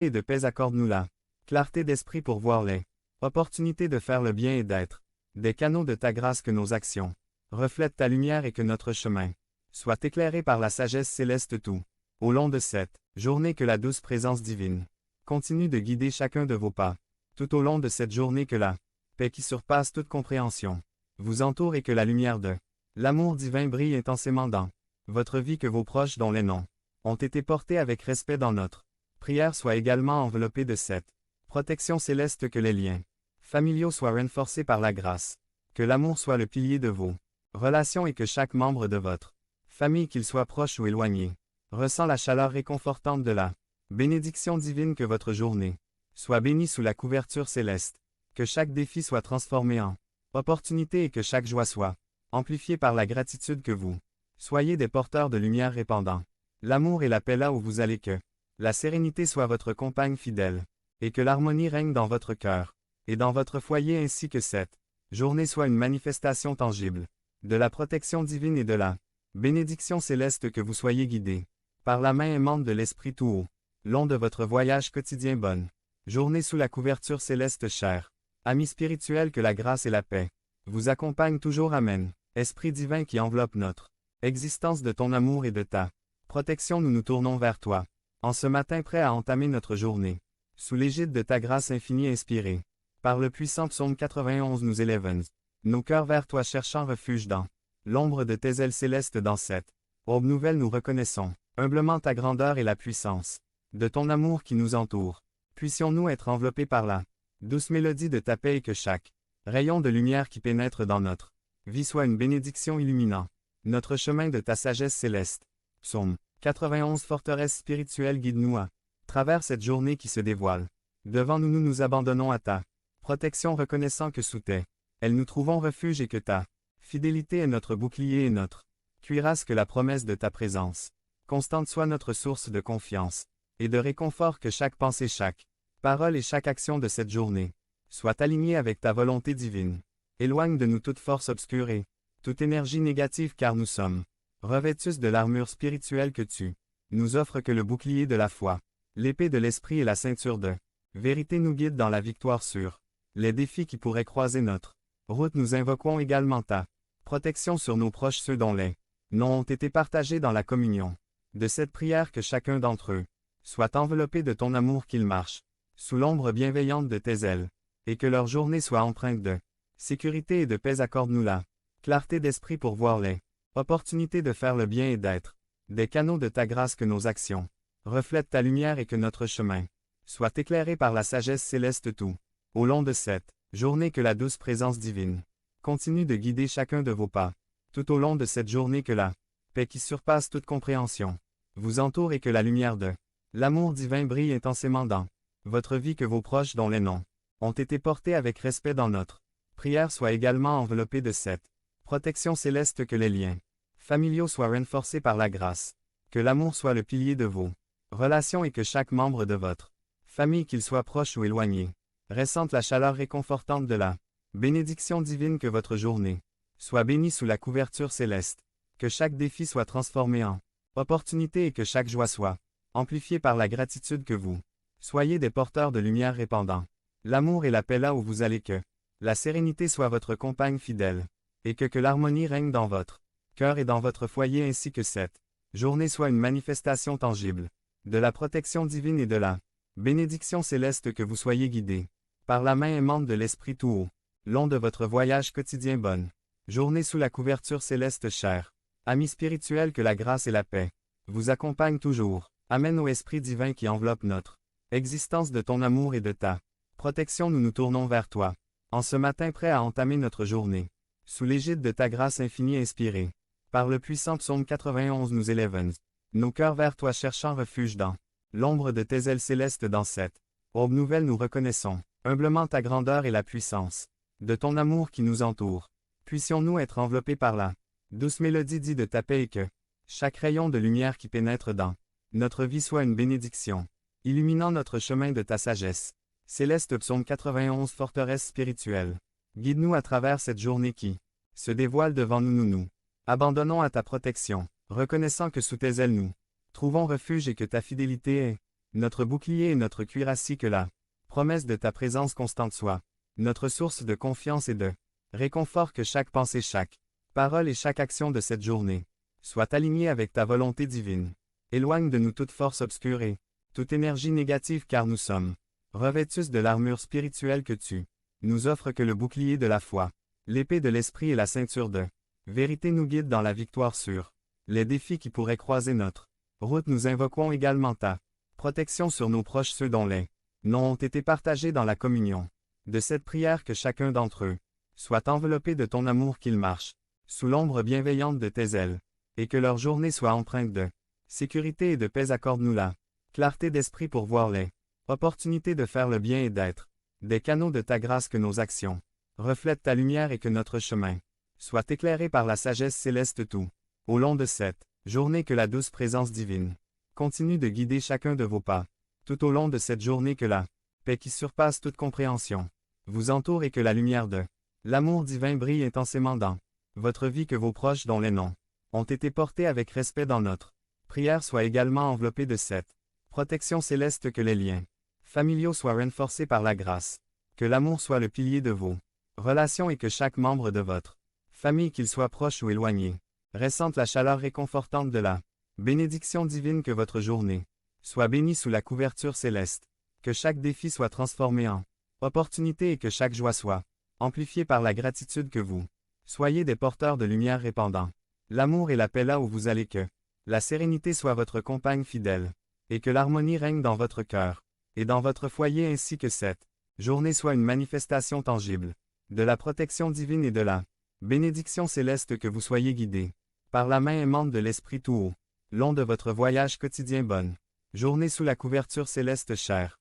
et de paix accorde-nous-la. Clarté d'esprit pour voir les opportunités de faire le bien et d'être des canaux de ta grâce que nos actions reflètent ta lumière et que notre chemin soit éclairé par la sagesse céleste tout. Au long de cette journée que la douce présence divine continue de guider chacun de vos pas. Tout au long de cette journée que la paix qui surpasse toute compréhension vous entoure et que la lumière de l'amour divin brille intensément dans votre vie, que vos proches dont les noms ont été portés avec respect dans notre prière soient également enveloppés de cette protection céleste, que les liens familiaux soient renforcés par la grâce, que l'amour soit le pilier de vos relations et que chaque membre de votre famille, qu'il soit proche ou éloigné, ressent la chaleur réconfortante de la bénédiction divine, que votre journée soit bénie sous la couverture céleste, que chaque défi soit transformé en opportunité et que chaque joie soit amplifiée par la gratitude, que vous soyez des porteurs de lumière répandant l'amour et la paix là où vous allez, que la sérénité soit votre compagne fidèle, et que l'harmonie règne dans votre cœur et dans votre foyer, ainsi que cette journée soit une manifestation tangible de la protection divine et de la bénédiction céleste, que vous soyez guidés par la main aimante de l'Esprit tout au long de votre voyage quotidien. Bonne journée sous la couverture céleste, chers amis spirituels, que la grâce et la paix vous accompagnent toujours. Amen. Esprit divin qui enveloppe notre existence de ton amour et de ta protection, nous nous tournons vers toi, en ce matin prêts à entamer notre journée, sous l'égide de ta grâce infinie inspirée par le puissant psaume 91. Nous élevons nos cœurs vers toi, cherchant refuge dans l'ombre de tes ailes célestes. Dans cette aube nouvelle, nous reconnaissons humblement ta grandeur et la puissance de ton amour qui nous entoure. Puissions-nous être enveloppés par la douce mélodie de ta paix, et que chaque rayon de lumière qui pénètre dans notre vie soit une bénédiction illuminant notre chemin de ta sagesse céleste. Psaume 91. Forteresse spirituelle, guide-nous à travers cette journée qui se dévoile. Devant nous, nous nous abandonnons à ta protection, reconnaissant que sous tes ailes nous trouvons refuge et que ta fidélité est notre bouclier et notre cuirasse, que la promesse de ta présence constante soit notre source de confiance et de réconfort, que chaque pensée, chaque parole et chaque action de cette journée soit alignée avec ta volonté divine. Éloigne de nous toute force obscure et toute énergie négative, car nous sommes revêtus de l'armure spirituelle que tu nous offres, que le bouclier de la foi, l'épée de l'esprit et la ceinture de vérité nous guident dans la victoire sur les défis qui pourraient croiser notre route. Nous invoquons également ta protection sur nos proches, ceux dont les noms ont été partagés dans la communion de cette prière, que chacun d'entre eux soit enveloppé de ton amour, qu'ils marchent sous l'ombre bienveillante de tes ailes, et que leur journée soit empreinte de sécurité et de paix. Accorde-nous-la clarté d'esprit pour voir les opportunités de faire le bien et d'être des canaux de ta grâce, que nos actions reflètent ta lumière et que notre chemin soit éclairé par la sagesse céleste tout au long de cette journée. Que la douce présence divine continue de guider chacun de vos pas. Tout au long de cette journée, que la paix qui surpasse toute compréhension vous entoure et que la lumière de l'amour divin brille intensément dans votre vie, que vos proches dont les noms ont été portés avec respect dans notre prière soient également enveloppés de cette protection céleste, que les liens familiaux soient renforcés par la grâce, que l'amour soit le pilier de vos relations et que chaque membre de votre famille, qu'il soit proche ou éloigné, ressente la chaleur réconfortante de la bénédiction divine. Que votre journée soit bénie sous la couverture céleste, que chaque défi soit transformé en opportunité et que chaque joie soit amplifiée par la gratitude, que vous soyez des porteurs de lumière répandant l'amour et la paix là où vous allez, que la sérénité soit votre compagne fidèle, et que l'harmonie règne dans votre cœur et dans votre foyer, ainsi que cette journée soit une manifestation tangible de la protection divine et de la bénédiction céleste, que vous soyez guidés par la main aimante de l'Esprit tout au long de votre voyage quotidien. Bonne journée sous la couverture céleste, chers amis spirituels, que la grâce et la paix vous accompagnent toujours. Amen. Au Esprit divin qui enveloppe notre existence de ton amour et de ta protection, nous nous tournons vers toi, en ce matin prêts à entamer notre journée, sous l'égide de ta grâce infinie inspirée par le puissant psaume 91. Nous élevons nos cœurs vers toi, cherchant refuge dans l'ombre de tes ailes célestes. Dans cette aube nouvelle, nous reconnaissons humblement ta grandeur et la puissance de ton amour qui nous entoure. Puissions-nous être enveloppés par la douce mélodie de ta paix, et que chaque rayon de lumière qui pénètre dans notre vie soit une bénédiction, illuminant notre chemin de ta sagesse. Céleste. Psaume 91. Forteresse spirituelle. Guide-nous à travers cette journée qui se dévoile devant nous. Nous nous abandonnons à ta protection, reconnaissant que sous tes ailes nous trouvons refuge et que ta fidélité est notre bouclier et notre cuirassé que la promesse de ta présence constante soit, notre source de confiance et de réconfort que chaque pensée, chaque parole et chaque action de cette journée soit alignée avec ta volonté divine. Éloigne de nous toute force obscure et toute énergie négative car nous sommes revêtus de l'armure spirituelle que tu nous offres que le bouclier de la foi, l'épée de l'esprit et la ceinture de vérité nous guident dans la victoire sur les défis qui pourraient croiser notre route. Nous invoquons également ta protection sur nos proches, ceux dont les noms ont été partagés dans la communion de cette prière, que chacun d'entre eux soit enveloppé de ton amour, qu'ils marchent sous l'ombre bienveillante de tes ailes, et que leur journée soit empreinte de sécurité et de paix. Accorde-nous la clarté d'esprit pour voir les opportunités de faire le bien et d'être des canaux de ta grâce, que nos actions reflètent ta lumière et que notre chemin soit éclairé par la sagesse céleste tout au long de cette journée. Que la douce présence divine continue de guider chacun de vos pas tout au long de cette journée. Que la paix qui surpasse toute compréhension vous entoure et que la lumière de l'amour divin brille intensément dans votre vie. Que vos proches dont les noms ont été portés avec respect dans notre prière soient également enveloppés de cette protection céleste. Que les liens familiaux soient renforcés par la grâce. Que l'amour soit le pilier de vos relations et que chaque membre de votre famille, qu'il soit proche ou éloigné, ressente la chaleur réconfortante de la bénédiction divine. Que votre journée soit bénie sous la couverture céleste. Que chaque défi soit transformé en opportunité et que chaque joie soit amplifiée par la gratitude. Que vous soyez des porteurs de lumière répandant l'amour et la paix là où vous allez. Que la sérénité soit votre compagne fidèle, et que l'harmonie règne dans votre cœur et dans votre foyer, ainsi que cette journée soit une manifestation tangible de la protection divine et de la bénédiction céleste. Que vous soyez guidés par la main aimante de l'Esprit tout au long de votre voyage quotidien. Bonne journée sous la couverture céleste, chère